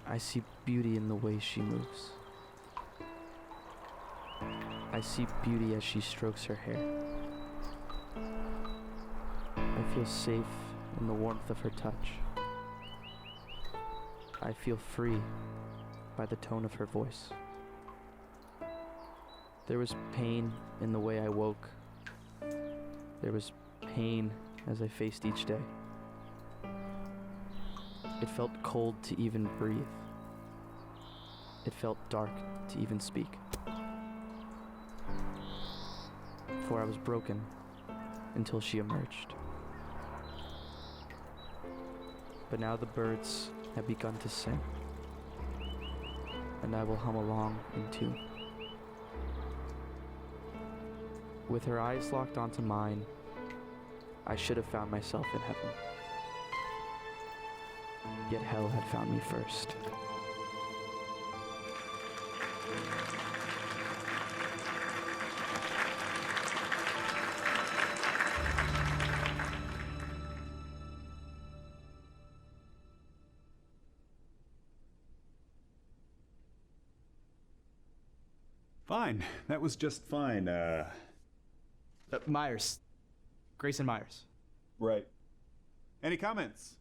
I see beauty in the way she moves. I see beauty as she strokes her hair. I feel safe in the warmth of her touch. I feel free by the tone of her voice. There was pain in the way I woke. There was pain as I faced each day. It felt cold to even breathe. It felt dark to even speak. For I was broken until she emerged. But now the birds have begun to sing, and I will hum along in tune. With her eyes locked onto mine, I should have found myself in heaven. Yet hell had found me first. Fine. That was just fine. Myers. Grayson Myers. Right. Any comments?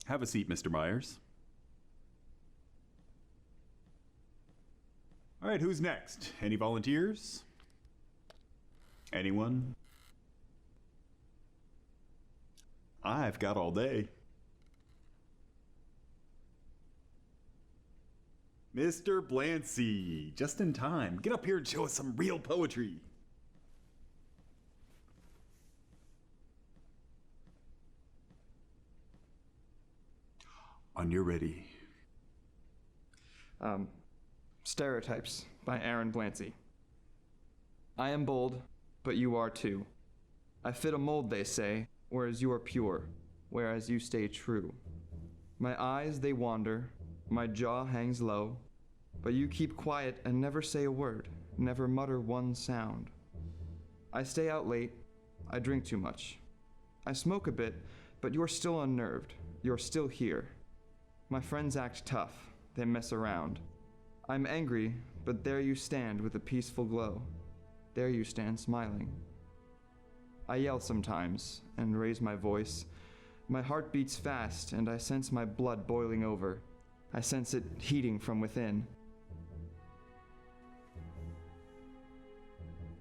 Have a seat, Mr. Myers. All right, who's next? Any volunteers? Anyone? I've got all day. Mr. Blancy, just in time. Get up here and show us some real poetry. When you're ready. Stereotypes by Aaron Blancy. I am bold, but you are too. I fit a mold, they say, whereas you are pure, whereas you stay true. My eyes, they wander, my jaw hangs low, but you keep quiet and never say a word, never mutter one sound. I stay out late, I drink too much. I smoke a bit, but you're still unnerved, you're still here. My friends act tough, they mess around. I'm angry, but there you stand with a peaceful glow. There you stand smiling. I yell sometimes and raise my voice. My heart beats fast and I sense my blood boiling over. I sense it heating from within.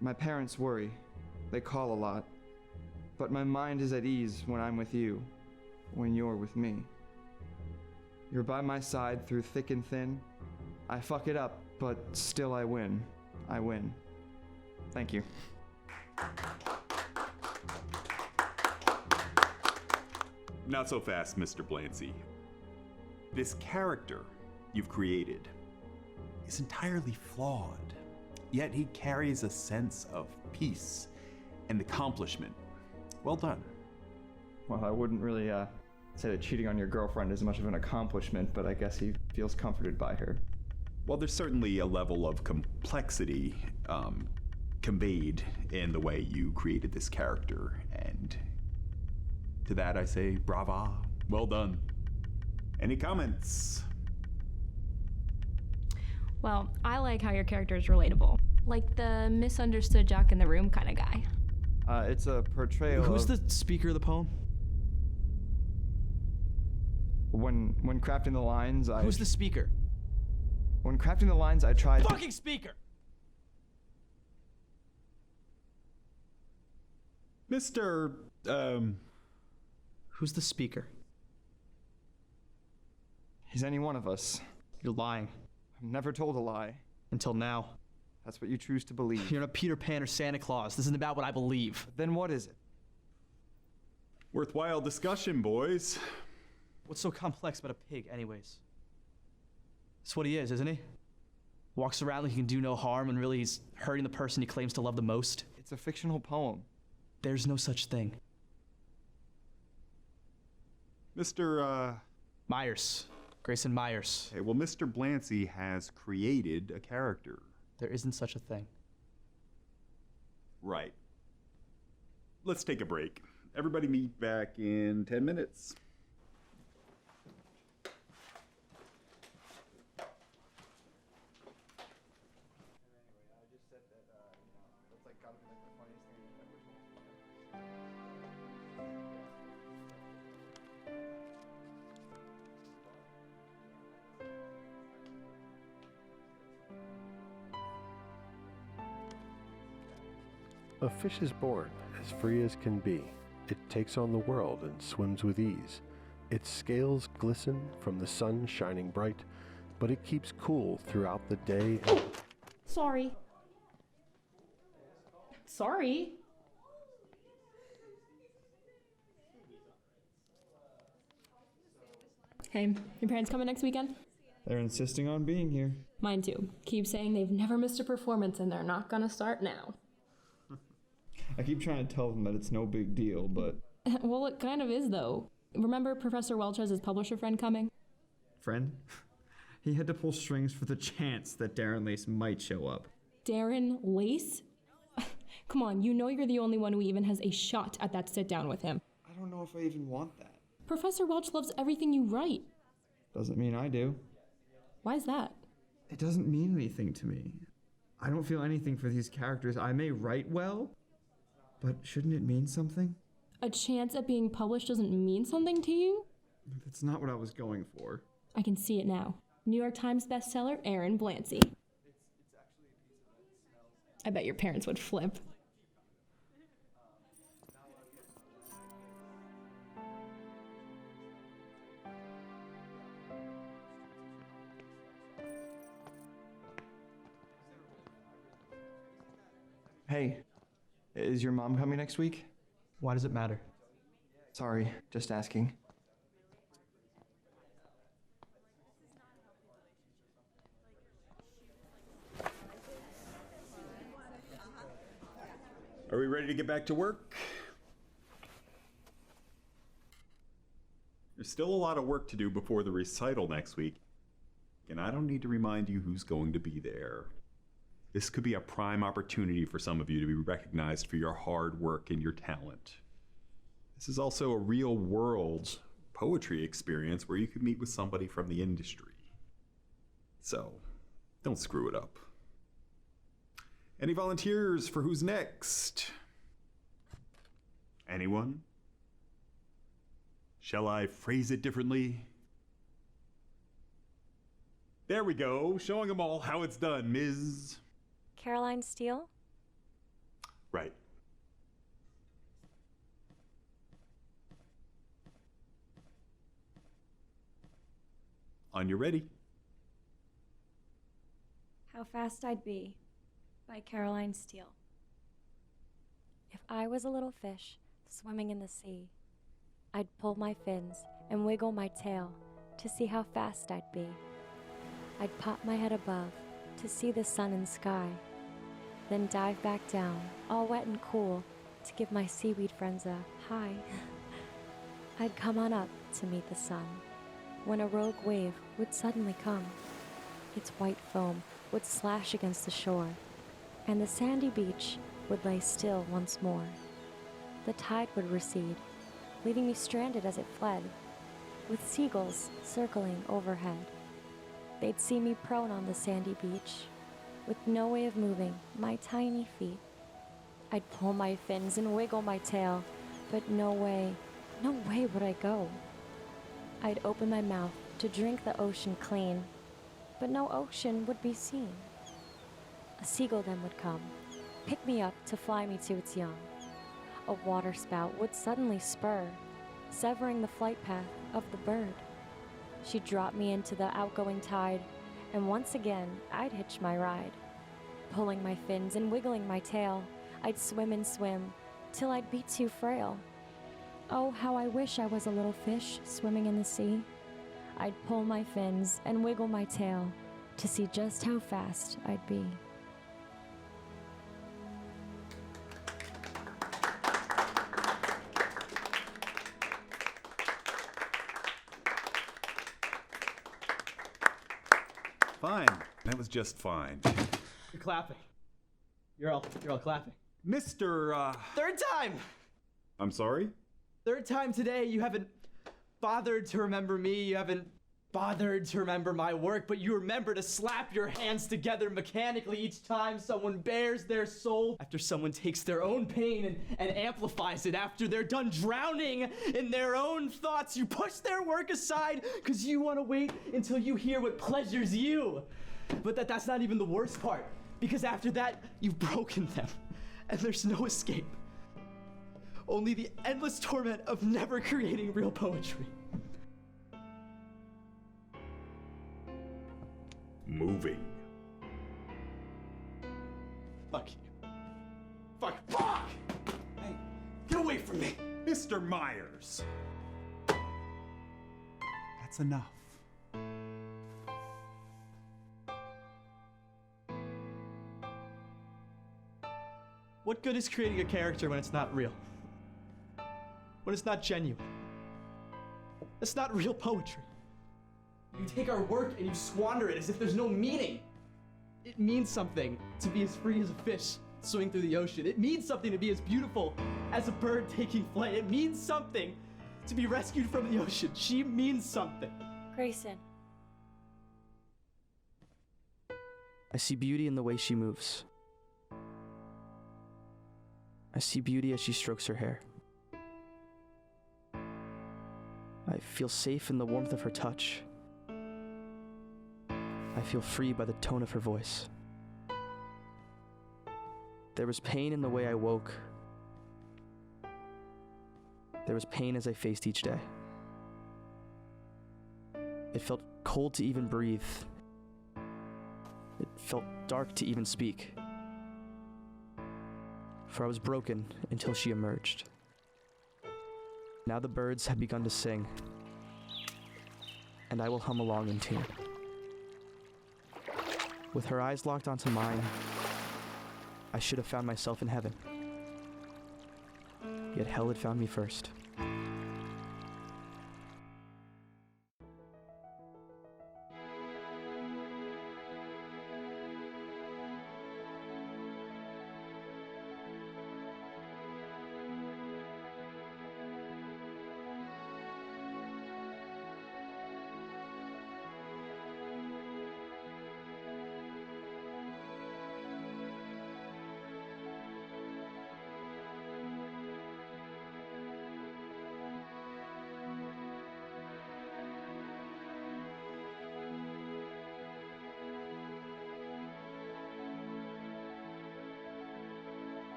My parents worry. They call a lot. But my mind is at ease when I'm with you, when you're with me. You're by my side through thick and thin. I fuck it up, but still I win. I win. Thank you. Not so fast, Mr. Blancy. This character you've created is entirely flawed, yet he carries a sense of peace and accomplishment. Well done. Well, I wouldn't really say that cheating on your girlfriend is much of an accomplishment, but I guess he feels comforted by her. Well, there's certainly a level of complexity conveyed in the way you created this character, and to that I say brava, well done. Any comments? Well, I like how your character is relatable. Like the misunderstood jock in the room kind of guy. It's a portrayal Who's of... the speaker of the poem? When crafting the lines, Who's the speaker? When crafting the lines, I tried... Fucking speaker! Mr. Who's the speaker? He's any one of us. You're lying. I'm never told a lie. Until now. That's what you choose to believe. You're not Peter Pan or Santa Claus. This isn't about what I believe. Then what is it? Worthwhile discussion, boys. What's so complex about a pig, anyways? That's what he is, isn't he? Walks around like he can do no harm and really he's hurting the person he claims to love the most. It's a fictional poem. There's no such thing. Mr. Myers. Grayson Myers. Okay, well, Mr. Blancy has created a character. There isn't such a thing. Right. Let's take a break. Everybody meet back in 10 minutes. A fish is born as free as can be. It takes on the world and swims with ease. Its scales glisten from the sun shining bright, but it keeps cool throughout the day. Sorry. Sorry. Hey, your parents coming next weekend? They're insisting on being here. Mine too. Keep saying they've never missed a performance and they're not gonna start now. I keep trying to tell them that it's no big deal, but... Well, it kind of is, though. Remember Professor Welch has his publisher friend coming? Friend? He had to pull strings for the chance that Darren Lace might show up. Darren Lace? Come on, you know you're the only one who even has a shot at that sit-down with him. I don't know if I even want that. Professor Welch loves everything you write. Doesn't mean I do. Why is that? It doesn't mean anything to me. I don't feel anything for these characters. I may write well, but shouldn't it mean something? A chance at being published doesn't mean something to you? That's not what I was going for. I can see it now. New York Times bestseller, Aaron Blancy. I bet your parents would flip. Hey, is your mom coming next week? Why does it matter? Sorry, just asking. Are we ready to get back to work? There's still a lot of work to do before the recital next week, and I don't need to remind you who's going to be there. This could be a prime opportunity for some of you to be recognized for your hard work and your talent. This is also a real-world poetry experience where you could meet with somebody from the industry. So, don't screw it up. Any volunteers for who's next? Anyone? Shall I phrase it differently? There we go, showing them all how it's done, Ms. Caroline Steele? Right. On your ready. How Fast I'd Be by Caroline Steele. If I was a little fish swimming in the sea, I'd pull my fins and wiggle my tail to see how fast I'd be. I'd pop my head above to see the sun and sky, then dive back down, all wet and cool, to give my seaweed friends a hi. I'd come on up to meet the sun, when a rogue wave would suddenly come. Its white foam would slash against the shore, and the sandy beach would lay still once more. The tide would recede, leaving me stranded as it fled, with seagulls circling overhead. They'd see me prone on the sandy beach, with no way of moving my tiny feet. I'd pull my fins and wiggle my tail, but no way would I go. I'd open my mouth to drink the ocean clean, but no ocean would be seen. A seagull then would come, pick me up to fly me to its young. A waterspout would suddenly spur, severing the flight path of the bird. She'd drop me into the outgoing tide, and once again I'd hitch my ride. Pulling my fins and wiggling my tail, I'd swim and swim, till I'd be too frail. Oh, how I wish I was a little fish swimming in the sea. I'd pull my fins and wiggle my tail to see just how fast I'd be. Fine. That was just fine. You're clapping. You're all clapping. Mr. Third time! I'm sorry? Third time today, you haven't bothered to remember me, you haven't bothered to remember my work, but you remember to slap your hands together mechanically each time someone bares their soul, after someone takes their own pain and amplifies it, after they're done drowning in their own thoughts. You push their work aside because you want to wait until you hear what pleasures you. But that's not even the worst part, because after that, you've broken them, and there's no escape. Only the endless torment of never creating real poetry. Moving. Fuck you. Fuck! Hey, get away from me! Mr. Myers! That's enough. What good is creating a character when it's not real? When it's not genuine? It's not real poetry. You take our work and you squander it as if there's no meaning. It means something to be as free as a fish swimming through the ocean. It means something to be as beautiful as a bird taking flight. It means something to be rescued from the ocean. She means something. Grayson. I see beauty in the way she moves. I see beauty as she strokes her hair. I feel safe in the warmth of her touch. I feel free by the tone of her voice. There was pain in the way I woke. There was pain as I faced each day. It felt cold to even breathe. It felt dark to even speak. For I was broken until she emerged. Now the birds have begun to sing, and I will hum along in tune. With her eyes locked onto mine, I should have found myself in heaven. Yet hell had found me first.